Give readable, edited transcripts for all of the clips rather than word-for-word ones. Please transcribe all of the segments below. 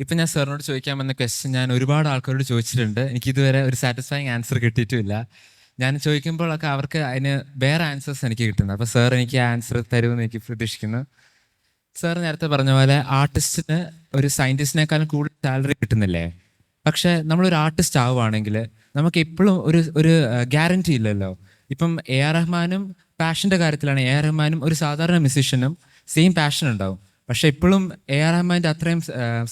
ഇപ്പം ഞാൻ സാറിനോട് ചോദിക്കാൻ വന്ന ക്വസ്റ്റ്യൻ ഞാൻ ഒരുപാട് ആൾക്കാരോട് ചോദിച്ചിട്ടുണ്ട്. എനിക്കിതുവരെ ഒരു സാറ്റിസ്ഫൈങ് ആൻസർ കിട്ടിയിട്ടുമില്ല. ഞാൻ ചോദിക്കുമ്പോഴൊക്കെ അവർക്ക് അതിന് വേറെ ആൻസേഴ്സ് എനിക്ക് കിട്ടുന്നത്. അപ്പോൾ സാർ എനിക്ക് ആ ആൻസർ തരുമെന്ന് എനിക്ക് പ്രതീക്ഷിക്കുന്നു. സാർ നേരത്തെ പറഞ്ഞ പോലെ ആർട്ടിസ്റ്റിന് ഒരു സയൻറ്റിസ്റ്റിനേക്കാളും കൂടുതൽ സാലറി കിട്ടുന്നില്ലേ? പക്ഷേ നമ്മളൊരു ആർട്ടിസ്റ്റ് ആവുകയാണെങ്കിൽ നമുക്ക് എപ്പോഴും ഒരു ഒരു ഗ്യാരൻറ്റി ഇല്ലല്ലോ. ഇപ്പം എ ആർ റഹ്മാനും പാഷൻ്റെ കാര്യത്തിലാണ് എ ആർ റഹ്മാനും ഒരു സാധാരണ മ്യൂസീഷ്യനും സെയിം പാഷൻ ഉണ്ടാവും. പക്ഷെ ഇപ്പോഴും എ ആർ റഹ്മാൻ്റെ അത്രയും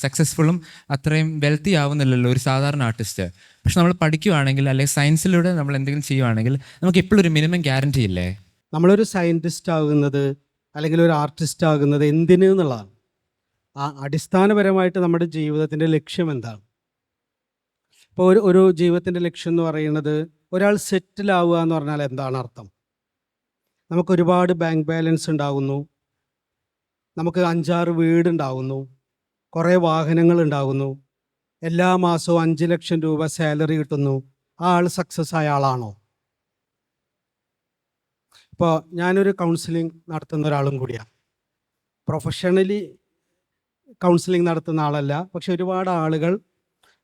സക്സസ്ഫുള്ളും അത്രയും വെൽത്തി ആവുന്നില്ലല്ലോ ഒരു സാധാരണ ആർട്ടിസ്റ്റ്. പക്ഷെ നമ്മൾ പഠിക്കുകയാണെങ്കിൽ അല്ലെങ്കിൽ സയൻസിലൂടെ നമ്മൾ എന്തെങ്കിലും ചെയ്യുവാണെങ്കിൽ നമുക്ക് എപ്പോഴും ഒരു മിനിമം ഗ്യാരൻറ്റി ഇല്ലേ? നമ്മളൊരു സയൻറ്റിസ്റ്റ് ആകുന്നത് അല്ലെങ്കിൽ ഒരു ആർട്ടിസ്റ്റ് ആകുന്നത് എന്തിന് എന്നുള്ളതാണ്. അടിസ്ഥാനപരമായിട്ട് നമ്മുടെ ജീവിതത്തിൻ്റെ ലക്ഷ്യം എന്താണ്? ഇപ്പോൾ ഒരു ജീവിതത്തിൻ്റെ ലക്ഷ്യം എന്ന് പറയുന്നത് ഒരാൾ സെറ്റിൽ ആവുക എന്ന് പറഞ്ഞാൽ എന്താണ് അർത്ഥം? നമുക്ക് ഒരുപാട് ബാങ്ക് ബാലൻസ് ഉണ്ടാകുന്നു, നമുക്ക് 5-6 വീടുണ്ടാകുന്നു, കുറേ വാഹനങ്ങൾ ഉണ്ടാകുന്നു, എല്ലാ മാസവും 5 ലക്ഷം രൂപ സാലറി കിട്ടുന്നു. ആ ആൾ സക്സസ് ആയ ആളാണോ? ഇപ്പോൾ ഞാനൊരു കൗൺസിലിംഗ് നടത്തുന്ന ഒരാളും കൂടിയാണ്. പ്രൊഫഷണലി കൗൺസിലിംഗ് നടത്തുന്ന ആളല്ല, പക്ഷെ ഒരുപാട് ആളുകൾ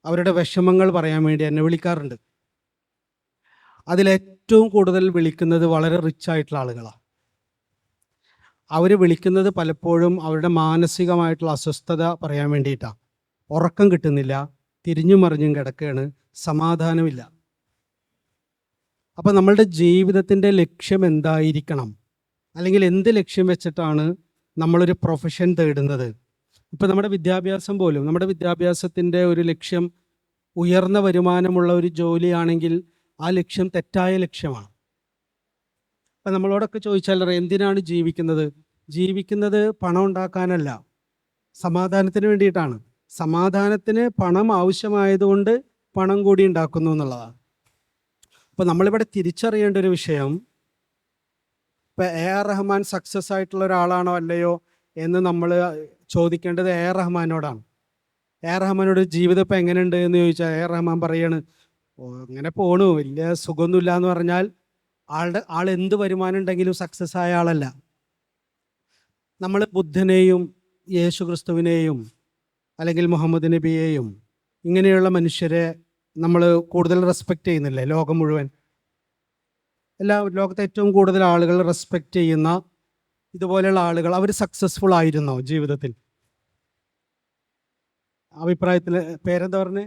അവരുടെ വിഷമങ്ങൾ പറയാൻ വേണ്ടി എന്നെ വിളിക്കാറുണ്ട്. അതിലേറ്റവും കൂടുതൽ വിളിക്കുന്നത് വളരെ റിച്ച് ആയിട്ടുള്ള ആളുകളാണ്. അവർ വിളിക്കുന്നത് പലപ്പോഴും അവരുടെ മാനസികമായിട്ടുള്ള അസ്വസ്ഥത പറയാൻ വേണ്ടിയിട്ടാണ്. ഉറക്കം കിട്ടുന്നില്ല, തിരിഞ്ഞും മറിഞ്ഞും കിടക്കുകയാണ്, സമാധാനമില്ല. അപ്പോൾ നമ്മളുടെ ജീവിതത്തിൻ്റെ ലക്ഷ്യം എന്തായിരിക്കണം? അല്ലെങ്കിൽ എന്ത് ലക്ഷ്യം വെച്ചിട്ടാണ് നമ്മളൊരു പ്രൊഫഷൻ തേടുന്നത്? ഇപ്പോൾ നമ്മുടെ വിദ്യാഭ്യാസം പോലും, നമ്മുടെ വിദ്യാഭ്യാസത്തിൻ്റെ ഒരു ലക്ഷ്യം ഉയർന്ന വരുമാനമുള്ള ഒരു ജോലിയാണെങ്കിൽ ആ ലക്ഷ്യം തെറ്റായ ലക്ഷ്യമാണ്. അപ്പം നമ്മളോടൊക്കെ ചോദിച്ചാൽ എന്തിനാണ് ജീവിക്കുന്നത്? ജീവിക്കുന്നത് പണം ഉണ്ടാക്കാനല്ല, സമാധാനത്തിന് വേണ്ടിയിട്ടാണ്. സമാധാനത്തിന് പണം ആവശ്യമായതുകൊണ്ട് പണം കൂടി ഉണ്ടാക്കുന്നു എന്നുള്ളതാണ്. അപ്പോൾ നമ്മളിവിടെ തിരിച്ചറിയേണ്ട ഒരു വിഷയം, ഇപ്പം എ ആർ റഹ്മാൻ സക്സസ് ആയിട്ടുള്ള ഒരാളാണോ അല്ലയോ എന്ന് നമ്മൾ ചോദിക്കേണ്ടത് എ ആർ റഹ്മാനോടാണ്. എ ആർ റഹ്മാനോട് ജീവിതം ഇപ്പം എങ്ങനെയുണ്ട് എന്ന് ചോദിച്ചാൽ എ ആർ റഹ്മാൻ പറയാണ്, ഇങ്ങനെ പോണു, വലിയ സുഖമൊന്നുമില്ല എന്ന് പറഞ്ഞാൽ ആൾ എന്ത് വരുമാനം ഉണ്ടെങ്കിലും സക്സസ് ആയ ആളല്ല. നമ്മൾ ബുദ്ധനെയും യേശു ക്രിസ്തുവിനെയും അല്ലെങ്കിൽ മുഹമ്മദ് നബിയെയും ഇങ്ങനെയുള്ള മനുഷ്യരെ നമ്മൾ കൂടുതൽ റെസ്പെക്റ്റ് ചെയ്യുന്നില്ലേ? ലോകം മുഴുവൻ, ലോകത്തെ ഏറ്റവും കൂടുതൽ ആളുകൾ റെസ്പെക്റ്റ് ചെയ്യുന്ന ഇതുപോലെയുള്ള ആളുകൾ, അവർ സക്സസ്ഫുൾ ആയിരുന്നോ ജീവിതത്തിൽ? അഭിപ്രായത്തിൽ പേരെന്താ പറഞ്ഞേ?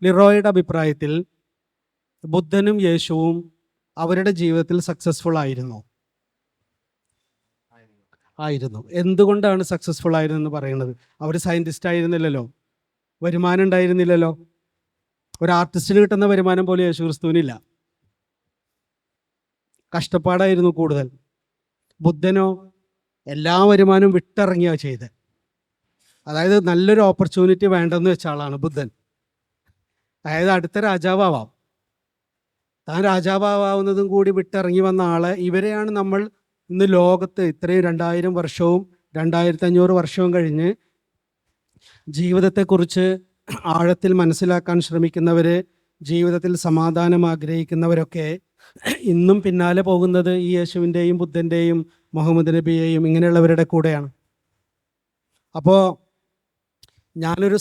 ലിറോയുടെ അഭിപ്രായത്തിൽ ബുദ്ധനും യേശുവും അവരുടെ ജീവിതത്തിൽ സക്സസ്ഫുൾ ആയിരുന്നോ? ആയിരുന്നു. എന്തുകൊണ്ടാണ് സക്സസ്ഫുൾ ആയിരുന്നെന്ന് പറയുന്നത്? അവർ സയൻറ്റിസ്റ്റ് ആയിരുന്നില്ലല്ലോ, വരുമാനം ഉണ്ടായിരുന്നില്ലല്ലോ. ഒരു ആർട്ടിസ്റ്റിന് കിട്ടുന്ന വരുമാനം പോലെ യേശു ക്രിസ്തുവിനില്ല. കഷ്ടപ്പാടായിരുന്നു കൂടുതൽ. ബുദ്ധനോ എല്ലാ വരുമാനവും വിട്ടിറങ്ങിയാണ് ചെയ്തത്. അതായത് നല്ലൊരു ഓപ്പർച്യൂണിറ്റി വേണ്ടെന്ന് വെച്ച ആളാണ് ബുദ്ധൻ. അതായത് അടുത്ത രാജാവാം, താൻ രാജാവാവുന്നതും കൂടി വിട്ടിറങ്ങി വന്ന ആളെ, ഇവരെയാണ് നമ്മൾ ഇന്ന് ലോകത്ത് ഇത്രയും 2000 വർഷവും 2500 വർഷവും കഴിഞ്ഞ് ജീവിതത്തെക്കുറിച്ച് ആഴത്തിൽ മനസ്സിലാക്കാൻ ശ്രമിക്കുന്നവർ, ജീവിതത്തിൽ സമാധാനം ആഗ്രഹിക്കുന്നവരൊക്കെ ഇന്നും പിന്നാലെ പോകുന്നത് ഈ യേശുവിൻ്റെയും ബുദ്ധൻ്റെയും മുഹമ്മദ് നബിയെയും ഇങ്ങനെയുള്ളവരുടെ കൂടെയാണ്. അപ്പോൾ ഞാനൊരു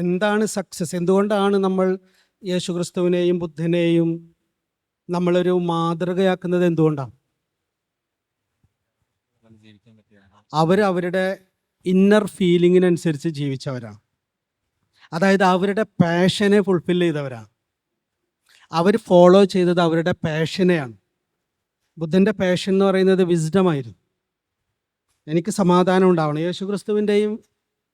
എന്താണ് സക്സസ്? എന്തുകൊണ്ടാണ് നമ്മൾ യേശു ക്രിസ്തുവിനെയും ബുദ്ധനെയും നമ്മളൊരു മാതൃകയാക്കുന്നത്? എന്തുകൊണ്ടാണ്? അവരുടെ ഇന്നർ ഫീലിങ്ങിനനുസരിച്ച് ജീവിച്ചവരാണ്. അതായത് അവരുടെ പാഷനെ ഫുൾഫിൽ ചെയ്തവരാണ്. അവർ ഫോളോ ചെയ്തത് അവരുടെ പാഷനെയാണ്. ബുദ്ധൻ്റെ പാഷൻ എന്ന് പറയുന്നത് വിസ്ഡമായിരുന്നു. എനിക്ക് സമാധാനം ഉണ്ടാവണം. യേശു ക്രിസ്തുവിൻ്റെയും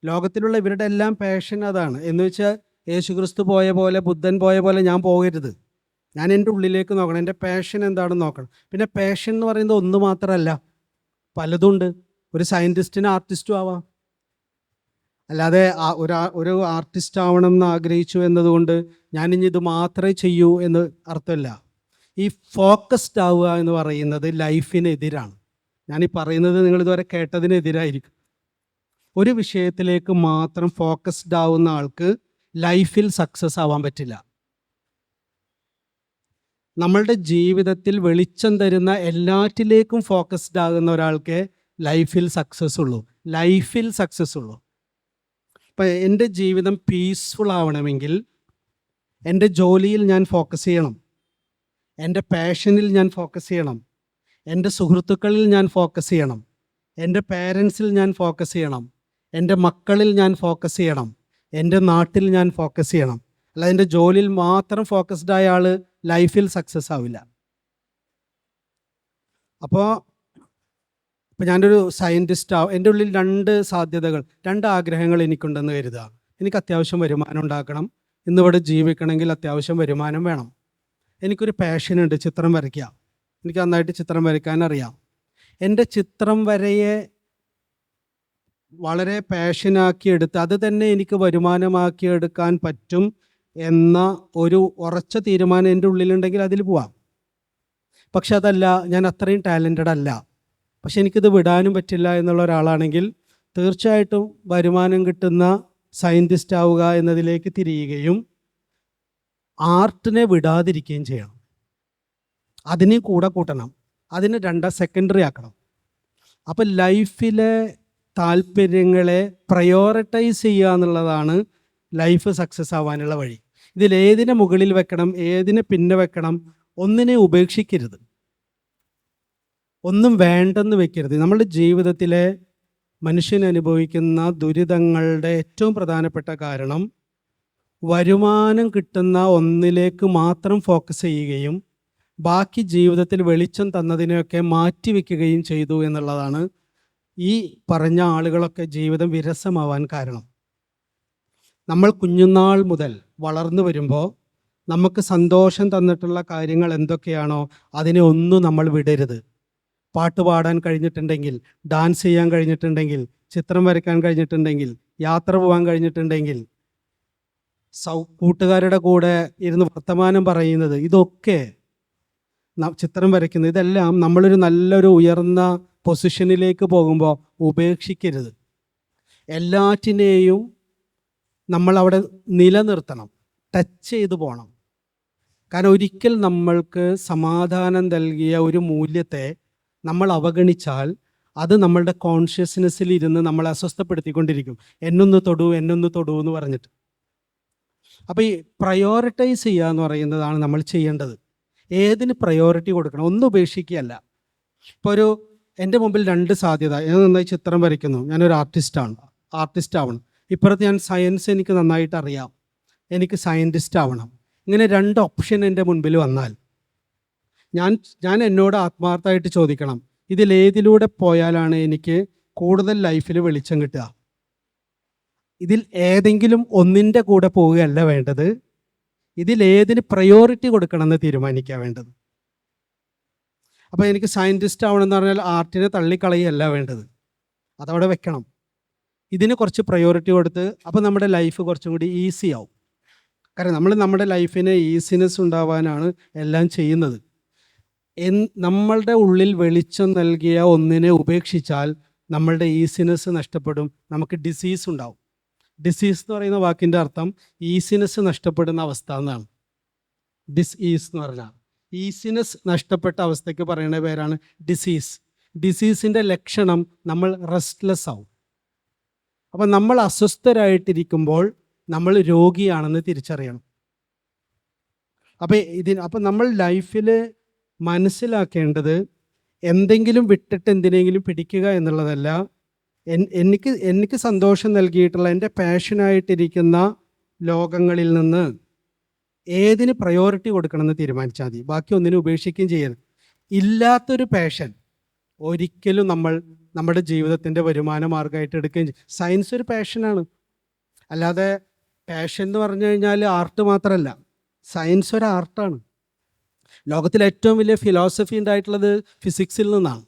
ലോകത്തിലുള്ള ഇവരുടെ എല്ലാം പാഷൻ അതാണ്. എന്ന് വെച്ചാൽ യേശു ക്രിസ്തു പോയ പോലെ, ബുദ്ധൻ പോയ പോലെ ഞാൻ പോകരുത്. ഞാൻ എൻ്റെ ഉള്ളിലേക്ക് നോക്കണം, എൻ്റെ പാഷൻ എന്താണെന്ന് നോക്കണം. പിന്നെ പാഷൻ എന്ന് പറയുന്നത് ഒന്ന് മാത്രമല്ല, പലതുണ്ട്. ഒരു സയൻറ്റിസ്റ്റിന് ആർട്ടിസ്റ്റും ആവാം. അല്ലാതെ ഒരു ആർട്ടിസ്റ്റ് ആവണം എന്ന് ആഗ്രഹിച്ചു എന്നതുകൊണ്ട് ഞാനിനി ഇത് മാത്രമേ ചെയ്യൂ എന്ന് അർത്ഥമില്ല. ഈ ഫോക്കസ്ഡ് ആവുക എന്ന് പറയുന്നത് ലൈഫിനെതിരാണ്. ഞാനീ പറയുന്നത് നിങ്ങളിതുവരെ കേട്ടതിനെതിരായിരിക്കും. ഒരു വിഷയത്തിലേക്ക് മാത്രം ഫോക്കസ്ഡ് ആവുന്ന ആൾക്ക് ലൈഫിൽ സക്സസ് ആവാൻ പറ്റില്ല. നമ്മളുടെ ജീവിതത്തിൽ വെളിച്ചം തരുന്ന എല്ലാറ്റിലേക്കും ഫോക്കസ്ഡ് ആകുന്ന ഒരാൾക്ക് ലൈഫിൽ സക്സസ് ഉള്ളൂ. ഇപ്പം എൻ്റെ ജീവിതം പീസ്ഫുൾ ആവണമെങ്കിൽ എൻ്റെ ജോലിയിൽ ഞാൻ ഫോക്കസ് ചെയ്യണം, എൻ്റെ പാഷനിൽ ഞാൻ ഫോക്കസ് ചെയ്യണം, എൻ്റെ സുഹൃത്തുക്കളിൽ ഞാൻ ഫോക്കസ് ചെയ്യണം, എൻ്റെ പേരൻസിൽ ഞാൻ ഫോക്കസ് ചെയ്യണം, എൻ്റെ മക്കളിൽ ഞാൻ ഫോക്കസ് ചെയ്യണം, എൻ്റെ നാട്ടിൽ ഞാൻ ഫോക്കസ് ചെയ്യണം. അല്ല എൻ്റെ ജോലിയിൽ മാത്രം ഫോക്കസ്ഡ് ആയ ആൾ ലൈഫിൽ സക്സസ് ആവില്ല. അപ്പോൾ ഞാനൊരു സയൻറ്റിസ്റ്റ് എൻ്റെ ഉള്ളിൽ രണ്ട് ആഗ്രഹങ്ങൾ എനിക്കുണ്ടെന്ന് കരുതുക. എനിക്ക് അത്യാവശ്യം വരുമാനം ഉണ്ടാക്കണം, ഇന്നിവിടെ ജീവിക്കണമെങ്കിൽ അത്യാവശ്യം വരുമാനം വേണം. എനിക്കൊരു പാഷനുണ്ട്, ചിത്രം വരയ്ക്കുക. എനിക്ക് നന്നായിട്ട് ചിത്രം വരയ്ക്കാൻ അറിയാം. എൻ്റെ ചിത്രം വരയെ വളരെ പാഷനാക്കിയെടുത്ത് അത് തന്നെ എനിക്ക് വരുമാനമാക്കിയെടുക്കാൻ പറ്റും എന്ന ഒരു ഉറച്ച തീരുമാനം എൻ്റെ ഉള്ളിലുണ്ടെങ്കിൽ അതിൽ പോവാം. പക്ഷെ അതല്ല, ഞാൻ അത്രയും ടാലൻറ്റഡ് അല്ല, പക്ഷെ എനിക്കിത് വിടാനും പറ്റില്ല എന്നുള്ള ഒരാളാണെങ്കിൽ തീർച്ചയായിട്ടും വരുമാനം കിട്ടുന്ന സയൻറ്റിസ്റ്റ് ആവുക എന്നതിലേക്ക് തിരിയുകയും ആർട്ടിനെ വിടാതിരിക്കുകയും ചെയ്യണം. അതിനെ കൂടെ കൂട്ടണം, അതിനെ സെക്കൻഡറി ആക്കണം. അപ്പം ലൈഫിലെ താല്പര്യങ്ങളെ പ്രയോറിറ്റൈസ് ചെയ്യുക എന്നുള്ളതാണ് ലൈഫ് സക്സസ് ആവാനുള്ള വഴി. ഇതിലേതിനെ മുകളിൽ വെക്കണം, ഏതിനെ പിന്നെ വെക്കണം, ഒന്നിനെ ഉപേക്ഷിക്കരുത്, ഒന്നും വേണ്ടെന്ന് വെക്കരുത്. നമ്മളുടെ ജീവിതത്തിലെ മനുഷ്യൻ അനുഭവിക്കുന്ന ദുരിതങ്ങളുടെ ഏറ്റവും പ്രധാനപ്പെട്ട കാരണം വരുമാനം കിട്ടുന്ന ഒന്നിലേക്ക് മാത്രം ഫോക്കസ് ചെയ്യുകയും ബാക്കി ജീവിതത്തിൽ വെളിച്ചം തന്നതിനെയൊക്കെ മാറ്റിവെക്കുകയും ചെയ്തു എന്നുള്ളതാണ്. ഈ പറഞ്ഞ ആളുകളൊക്കെ ജീവിതം വിരസമാവാൻ കാരണം. നമ്മൾ കുഞ്ഞുനാൾ മുതൽ വളർന്നു വരുമ്പോൾ നമുക്ക് സന്തോഷം തന്നിട്ടുള്ള കാര്യങ്ങൾ എന്തൊക്കെയാണോ അതിനെ ഒന്നും നമ്മൾ വിടരുത്. പാട്ട് പാടാൻ കഴിഞ്ഞിട്ടുണ്ടെങ്കിൽ, ഡാൻസ് ചെയ്യാൻ കഴിഞ്ഞിട്ടുണ്ടെങ്കിൽ, ചിത്രം വരയ്ക്കാൻ കഴിഞ്ഞിട്ടുണ്ടെങ്കിൽ, യാത്ര പോകാൻ കഴിഞ്ഞിട്ടുണ്ടെങ്കിൽ, കൂട്ടുകാരുടെ കൂടെ ഇരുന്ന് വർത്തമാനം പറയുന്നത്, ഇതൊക്കെ ചിത്രം വരയ്ക്കുന്നത്, ഇതെല്ലാം നമ്മളൊരു നല്ലൊരു ഉയർന്ന പൊസിഷനിലേക്ക് പോകുമ്പോൾ ഉപേക്ഷിക്കരുത്. എല്ലാറ്റിനെയും നമ്മളവിടെ നിലനിർത്തണം, ടച്ച് ചെയ്ത് പോകണം. കാരണം ഒരിക്കൽ നമ്മൾക്ക് സമാധാനം നൽകിയ ഒരു മൂല്യത്തെ നമ്മൾ അവഗണിച്ചാൽ അത് നമ്മളുടെ കോൺഷ്യസ്നെസ്സിൽ ഇരുന്ന് നമ്മളെ അസ്വസ്ഥപ്പെടുത്തിക്കൊണ്ടിരിക്കും. എന്നൊന്ന് തൊടൂ എന്ന് പറഞ്ഞിട്ട്. അപ്പോൾ ഈ പ്രയോറിറ്റൈസ് ചെയ്യുക എന്ന് പറയുന്നതാണ് നമ്മൾ ചെയ്യേണ്ടത്. ഏതിന് പ്രയോറിറ്റി കൊടുക്കണം, ഒന്നും ഉപേക്ഷിക്കുകയല്ല. ഇപ്പോൾ എൻ്റെ മുമ്പിൽ രണ്ട് സാധ്യത. ഞാൻ നന്നായി ചിത്രം വരയ്ക്കുന്നു, ഞാനൊരു ആർട്ടിസ്റ്റ് ആവണം. ഇപ്പുറത്ത് ഞാൻ സയൻസ് എനിക്ക് നന്നായിട്ട് അറിയാം, എനിക്ക് സയൻറ്റിസ്റ്റ് ആവണം. ഇങ്ങനെ രണ്ട് ഓപ്ഷൻ എൻ്റെ മുൻപിൽ വന്നാൽ ഞാൻ എന്നോട് ആത്മാർത്ഥമായിട്ട് ചോദിക്കണം, ഇതിലേതിലൂടെ പോയാലാണ് എനിക്ക് കൂടുതൽ ലൈഫിൽ വെളിച്ചം കിട്ടുക? ഇതിൽ ഏതെങ്കിലും ഒന്നിൻ്റെ കൂടെ പോവുകയല്ല വേണ്ടത്, ഇതിലേതിന് പ്രയോറിറ്റി കൊടുക്കണമെന്ന് തീരുമാനിക്കുക വേണ്ടത്. അപ്പോൾ എനിക്ക് സയൻറ്റിസ്റ്റ് ആവണമെന്ന് പറഞ്ഞാൽ ആർട്ടിനെ തള്ളിക്കളയല്ല വേണ്ടത്, അതവിടെ വെക്കണം. ഇതിന് കുറച്ച് പ്രയോറിറ്റി കൊടുത്ത് അപ്പോൾ നമ്മുടെ ലൈഫ് കുറച്ചും കൂടി ഈസി ആവും. കാരണം നമ്മൾ നമ്മുടെ ലൈഫിന് ഈസിനെസ് ഉണ്ടാവാനാണ് എല്ലാം ചെയ്യുന്നത്. നമ്മളുടെ ഉള്ളിൽ വെളിച്ചം നൽകിയ ഒന്നിനെ ഉപേക്ഷിച്ചാൽ നമ്മളുടെ ഈസിനെസ് നഷ്ടപ്പെടും, നമുക്ക് ഡിസീസ് ഉണ്ടാവും. ഡിസീസ് എന്ന് പറയുന്ന വാക്കിൻ്റെ അർത്ഥം ഈസിനെസ് നഷ്ടപ്പെടുന്ന അവസ്ഥ എന്നാണ്. ഡിസ്ഈസ് എന്ന് പറഞ്ഞാൽ ഈസിനെസ് നഷ്ടപ്പെട്ട അവസ്ഥയ്ക്ക് പറയുന്ന പേരാണ് ഡിസീസ്. ഡിസീസിൻ്റെ ലക്ഷണം നമ്മൾ റെസ്റ്റ്ലെസ് ആവും. അപ്പം നമ്മൾ അസ്വസ്ഥരായിട്ടിരിക്കുമ്പോൾ നമ്മൾ രോഗിയാണെന്ന് തിരിച്ചറിയണം. അപ്പം നമ്മൾ ലൈഫിൽ മനസ്സിലാക്കേണ്ടത് എന്തെങ്കിലും വിട്ടിട്ട് എന്തിനെങ്കിലും പിടിക്കുക എന്നുള്ളതല്ല. എനിക്ക് സന്തോഷം നൽകിയിട്ടുള്ള എൻ്റെ പാഷനായിട്ടിരിക്കുന്ന ലോകങ്ങളിൽ നിന്ന് ഏതിന് പ്രയോറിറ്റി കൊടുക്കണമെന്ന് തീരുമാനിച്ചാൽ മതി, ബാക്കി ഒന്നിനും ഉപേക്ഷിക്കുകയും ചെയ്യരുത്. ഇല്ലാത്തൊരു പാഷൻ ഒരിക്കലും നമ്മുടെ ജീവിതത്തിൻ്റെ വരുമാന മാർഗമായിട്ട് എടുക്കുകയും ചെയ്യും. സയൻസ് ഒരു പാഷനാണ്, അല്ലാതെ പാഷൻ എന്ന് പറഞ്ഞു കഴിഞ്ഞാൽ ആർട്ട് മാത്രമല്ല, സയൻസ് ഒരു ആർട്ടാണ്. ലോകത്തിലെ ഏറ്റവും വലിയ ഫിലോസഫി ഉണ്ടായിട്ടുള്ളത് ഫിസിക്സിൽ നിന്നാണ്.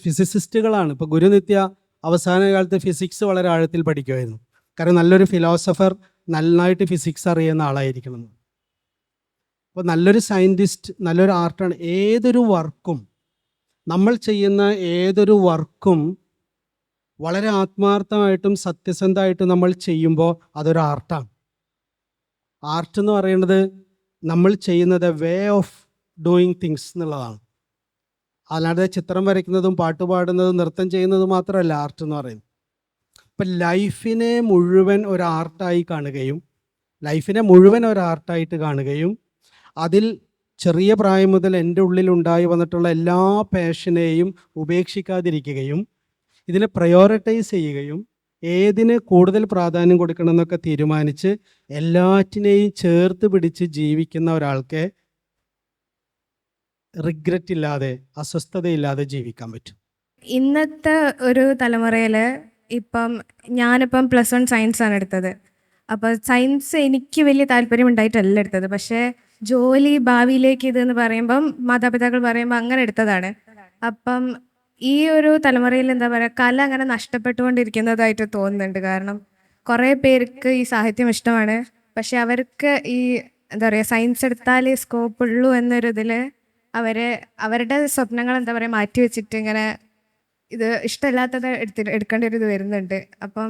ഫിസിസിസ്റ്റുകളാണ്. ഇപ്പോൾ ഗുരുനിത്യ അവസാന കാലത്ത് ഫിസിക്സ് വളരെ ആഴത്തിൽ പഠിക്കുമായിരുന്നു. കാരണം നല്ലൊരു ഫിലോസഫർ നന്നായിട്ട് ഫിസിക്സ് അറിയുന്ന ആളായിരിക്കണം. അപ്പോൾ നല്ലൊരു സയൻറ്റിസ്റ്റ്, നല്ലൊരു ആർട്ടാണ്. ഏതൊരു വർക്കും, നമ്മൾ ചെയ്യുന്ന ഏതൊരു വർക്കും വളരെ ആത്മാർത്ഥമായിട്ടും സത്യസന്ധമായിട്ടും നമ്മൾ ചെയ്യുമ്പോൾ അതൊരു ആർട്ടാണ്. ആർട്ട് എന്ന് പറയുന്നത് നമ്മൾ ചെയ്യുന്നത് വേ ഓഫ് ഡൂയിങ് തിങ്സ് എന്നുള്ളതാണ്. അല്ലാതെ ചിത്രം വരയ്ക്കുന്നതും പാട്ട് പാടുന്നതും നൃത്തം ചെയ്യുന്നതും മാത്രമല്ല ആർട്ട് എന്ന് പറയുന്നത്. ഇപ്പം ലൈഫിനെ മുഴുവൻ ഒരു ആർട്ടായി കാണുകയും അതിൽ ചെറിയ പ്രായം മുതൽ എൻ്റെ ഉള്ളിലുണ്ടായി വന്നിട്ടുള്ള എല്ലാ പാഷനെയും ഉപേക്ഷിക്കാതിരിക്കുകയും ഇതിനെ പ്രയോറിറ്റൈസ് ചെയ്യുകയും ഏതിന് കൂടുതൽ പ്രാധാന്യം കൊടുക്കണം എന്നൊക്കെ തീരുമാനിച്ച് എല്ലാറ്റിനെയും ചേർത്ത് പിടിച്ച് ജീവിക്കുന്ന ഒരാൾക്ക് റിഗ്രറ്റ് ഇല്ലാതെ, അസ്വസ്ഥതയില്ലാതെ ജീവിക്കാൻ പറ്റും. ഇന്നത്തെ ഒരു തലമുറയിൽ ഞാനിപ്പം +1 സയൻസാണ് എടുത്തത്. അപ്പോൾ സയൻസ് എനിക്ക് വലിയ താല്പര്യം ഉണ്ടായിട്ടല്ല എടുത്തത്. പക്ഷേ ജോലി, ഭാവിയിലേക്ക് ഇതെന്ന് പറയുമ്പം മാതാപിതാക്കൾ പറയുമ്പോൾ അങ്ങനെ എടുത്തതാണ്. അപ്പം ഈ ഒരു തലമുറയിൽ എന്താ പറയുക, കല അങ്ങനെ നഷ്ടപ്പെട്ടുകൊണ്ടിരിക്കുന്നതായിട്ട് തോന്നുന്നുണ്ട്. കാരണം കുറേ പേർക്ക് ഈ സാഹിത്യം ഇഷ്ടമാണ്, പക്ഷെ അവർക്ക് ഈ എന്താ പറയുക സയൻസ് എടുത്താലേ സ്കോപ്പ് ഉള്ളൂ എന്നൊരിതിൽ അവരുടെ സ്വപ്നങ്ങൾ എന്താ പറയുക മാറ്റി വെച്ചിട്ട് ഇങ്ങനെ ഇത് ഇഷ്ടമില്ലാത്തത് എടുക്കേണ്ട ഒരു ഇത് വരുന്നുണ്ട്. അപ്പം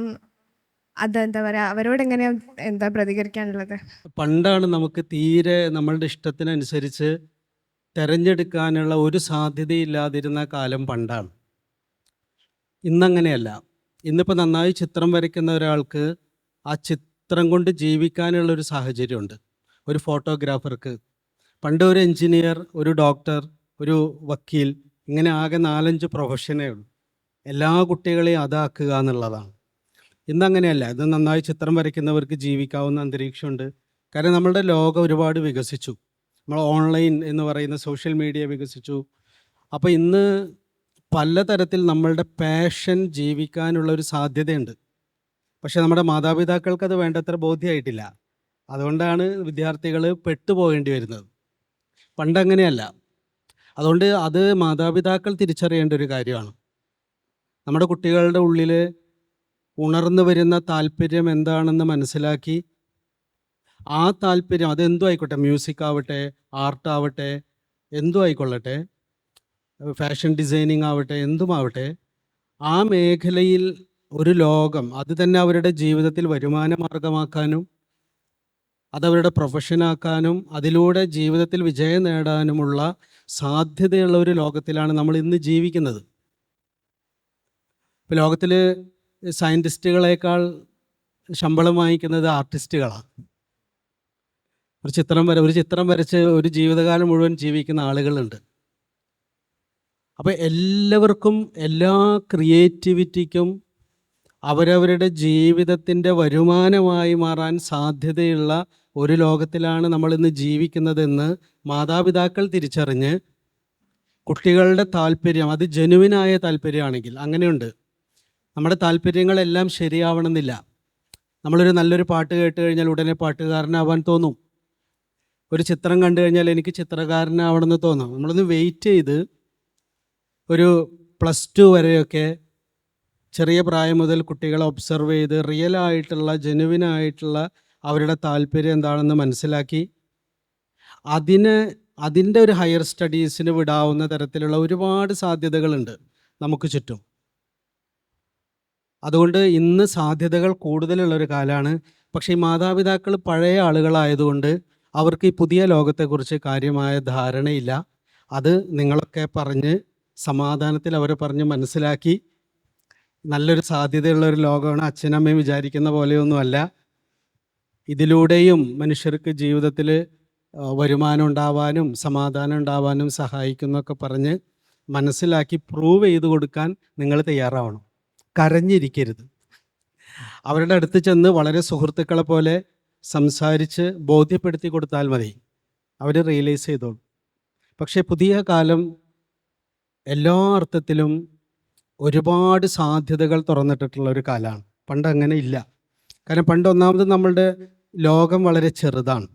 അതെന്താ പറയുക, അവരോട് എങ്ങനെയാണ് എന്താ പ്രതികരിക്കാനുള്ളത്? പണ്ടാണ് നമുക്ക് തീരെ നമ്മളുടെ ഇഷ്ടത്തിനനുസരിച്ച് തിരഞ്ഞെടുക്കാനുള്ള ഒരു സാധ്യതയില്ലാതിരുന്ന കാലം പണ്ടാണ്. ഇന്നങ്ങനെയല്ല. ഇന്നിപ്പോൾ നന്നായി ചിത്രം വരയ്ക്കുന്ന ഒരാൾക്ക് ആ ചിത്രം കൊണ്ട് ജീവിക്കാനുള്ളൊരു സാഹചര്യമുണ്ട്. ഒരു ഫോട്ടോഗ്രാഫർക്ക്, പണ്ട് ഒരു എൻജിനീയർ, ഒരു ഡോക്ടർ, ഒരു വക്കീൽ, ഇങ്ങനെ ആകെ 4-5 പ്രൊഫഷനേ ഉള്ളൂ. എല്ലാ കുട്ടികളെയും അതാക്കുക എന്നുള്ളതാണ്. ഇന്നങ്ങനെയല്ല. ഇത് നന്നായി ചിത്രം വരയ്ക്കുന്നവർക്ക് ജീവിക്കാവുന്ന അന്തരീക്ഷമുണ്ട്. കാരണം നമ്മളുടെ ലോകം ഒരുപാട് വികസിച്ചു. നമ്മൾ ഓൺലൈൻ എന്ന് പറയുന്ന സോഷ്യൽ മീഡിയ വികസിച്ചു. അപ്പോൾ ഇന്ന് പലതരത്തിൽ നമ്മളുടെ പാഷൻ ജീവിക്കാനുള്ള ഒരു സാധ്യതയുണ്ട്. പക്ഷേ നമ്മുടെ മാതാപിതാക്കൾക്ക് അത് വേണ്ടത്ര ബോധ്യമായിട്ടില്ല. അതുകൊണ്ടാണ് വിദ്യാർത്ഥികൾ പെട്ടുപോകേണ്ടി വരുന്നത്. പണ്ടങ്ങനെയല്ല. അതുകൊണ്ട് അത് മാതാപിതാക്കൾ തിരിച്ചറിയേണ്ട ഒരു കാര്യമാണ്. നമ്മുടെ കുട്ടികളുടെ ഉള്ളിൽ ഉണർന്നു വരുന്ന താല്പര്യം എന്താണെന്ന് മനസ്സിലാക്കി ആ താല്പര്യം അതെന്തും ആയിക്കോട്ടെ, മ്യൂസിക് ആവട്ടെ, ആർട്ട് ആവട്ടെ, എന്തും ആയിക്കൊള്ളട്ടെ, ഫാഷൻ ഡിസൈനിങ് ആവട്ടെ, എന്തുമാവട്ടെ, ആ മേഖലയിൽ ഒരു ലോകം അത് തന്നെ അവരുടെ ജീവിതത്തിൽ വരുമാന മാർഗമാക്കാനും അതവരുടെ പ്രൊഫഷനാക്കാനും അതിലൂടെ ജീവിതത്തിൽ വിജയം നേടാനുമുള്ള സാധ്യതയുള്ള ഒരു ലോകത്തിലാണ് നമ്മൾ ഇന്ന് ജീവിക്കുന്നത്. ഇപ്പോൾ ലോകത്തിൽ സയൻറ്റിസ്റ്റുകളേക്കാൾ ശമ്പളം വാങ്ങിക്കുന്നത് ആർട്ടിസ്റ്റുകളാണ്. ഒരു ചിത്രം വരച്ച് ഒരു ജീവിതകാലം മുഴുവൻ ജീവിക്കുന്ന ആളുകളുണ്ട്. അപ്പോൾ എല്ലാവർക്കും എല്ലാ ക്രിയേറ്റിവിറ്റിക്കും അവരവരുടെ ജീവിതത്തിൻ്റെ വരുമാനമായി മാറാൻ സാധ്യതയുള്ള ഒരു ലോകത്തിലാണ് നമ്മളിന്ന് ജീവിക്കുന്നതെന്ന് മാതാപിതാക്കൾ തിരിച്ചറിഞ്ഞ് കുട്ടികളുടെ താല്പര്യം അത് ജെനുവിനായ താല്പര്യമാണെങ്കിൽ, അങ്ങനെയുണ്ട്, നമ്മുടെ താല്പര്യങ്ങളെല്ലാം ശരിയാവണമെന്നില്ല. നമ്മളൊരു നല്ലൊരു പാട്ട് കേട്ട് കഴിഞ്ഞാൽ ഉടനെ പാട്ടുകാരനാവാൻ തോന്നും. ഒരു ചിത്രം കണ്ടു കഴിഞ്ഞാൽ എനിക്ക് ചിത്രകാരനാവണമെന്ന് തോന്നും. നമ്മളൊന്ന് വെയിറ്റ് ചെയ്ത് ഒരു +2 വരെയൊക്കെ ചെറിയ പ്രായം മുതൽ കുട്ടികളെ ഒബ്സർവ് ചെയ്ത് റിയലായിട്ടുള്ള ജെനുവിനായിട്ടുള്ള അവരുടെ താല്പര്യം എന്താണെന്ന് മനസ്സിലാക്കി അതിൻ്റെ ഒരു ഹയർ സ്റ്റഡീസിന് വിടാവുന്ന തരത്തിലുള്ള ഒരുപാട് സാധ്യതകളുണ്ട് നമുക്ക് ചുറ്റും. അതുകൊണ്ട് ഇന്ന് സാധ്യതകൾ കൂടുതലുള്ളൊരു കാലമാണ്. പക്ഷേ ഈ മാതാപിതാക്കൾ പഴയ ആളുകളായതുകൊണ്ട് അവർക്ക് ഈ പുതിയ ലോകത്തെക്കുറിച്ച് കാര്യമായ ധാരണയില്ല. അത് നിങ്ങളൊക്കെ പറഞ്ഞ് സമാധാനത്തിൽ അവരെ പറഞ്ഞ് മനസ്സിലാക്കി നല്ലൊരു സാധ്യതയുള്ള ഒരു ലോകമാണ്. അച്ഛനമ്മയും വിചാരിക്കുന്ന പോലെയൊന്നുമല്ല. ഇതിലൂടെയും മനുഷ്യർക്ക് ജീവിതത്തിൽ വരുമാനം ഉണ്ടാവാനും സമാധാനം ഉണ്ടാവാനും സഹായിക്കുന്നൊക്കെ പറഞ്ഞ് മനസ്സിലാക്കി പ്രൂവ് ചെയ്ത് കൊടുക്കാൻ നിങ്ങൾ തയ്യാറാവണം. കരഞ്ഞിരിക്കരുത്. അവരുടെ അടുത്ത് ചെന്ന് വളരെ സുഹൃത്തുക്കളെ പോലെ സംസാരിച്ച് ബോധ്യപ്പെടുത്തി കൊടുത്താൽ മതി, അവർ റിയലൈസ് ചെയ്തോളും. പക്ഷേ പുതിയ കാലം എല്ലാ അർത്ഥത്തിലും ഒരുപാട് സാധ്യതകൾ തുറന്നിട്ടിട്ടുള്ള ഒരു കാലമാണ്. പണ്ട് അങ്ങനെ ഇല്ല. കാരണം പണ്ട് ഒന്നാമത് നമ്മളുടെ ലോകം വളരെ ചെറുതാണ്.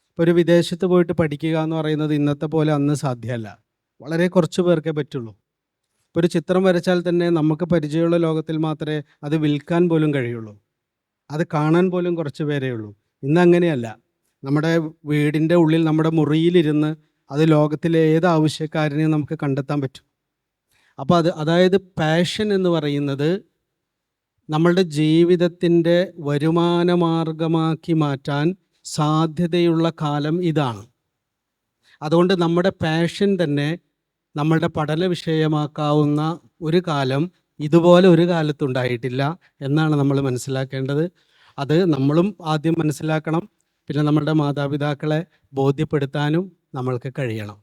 ഇപ്പോൾ ഒരു വിദേശത്ത് പോയിട്ട് പഠിക്കുക എന്ന് പറയുന്നത് ഇന്നത്തെ പോലെ അന്ന് സാധ്യമല്ല. വളരെ കുറച്ച് പേർക്കേ പറ്റുള്ളൂ. ഇപ്പോൾ ഒരു ചിത്രം വരച്ചാൽ തന്നെ നമുക്ക് പരിചയമുള്ള ലോകത്തിൽ മാത്രമേ അത് വിൽക്കാൻ പോലും കഴിയുള്ളൂ. അത് കാണാൻ പോലും കുറച്ച് പേരേ ഉള്ളൂ. ഇന്ന് അങ്ങനെയല്ല. നമ്മുടെ വീടിൻ്റെ ഉള്ളിൽ നമ്മുടെ മുറിയിലിരുന്ന് അത് ലോകത്തിലെ ഏത് ആവശ്യക്കാരനെയും നമുക്ക് കണ്ടെത്താൻ പറ്റും. അപ്പോൾ അതായത് പാഷൻ എന്ന് പറയുന്നത് നമ്മളുടെ ജീവിതത്തിൻ്റെ വരുമാനമാർഗമാക്കി മാറ്റാൻ സാധ്യതയുള്ള കാലം ഇതാണ്. അതുകൊണ്ട് നമ്മുടെ പാഷൻ തന്നെ നമ്മളുടെ പഠന വിഷയമാക്കാവുന്ന ഒരു കാലം ഇതുപോലെ ഒരു കാലത്തുണ്ടായിട്ടില്ല എന്നാണ് നമ്മൾ മനസ്സിലാക്കേണ്ടത്. അത് നമ്മളും ആദ്യം മനസ്സിലാക്കണം. പിന്നെ നമ്മളുടെ മാതാപിതാക്കളെ ബോധ്യപ്പെടുത്താനും നമ്മൾക്ക് കഴിയണം.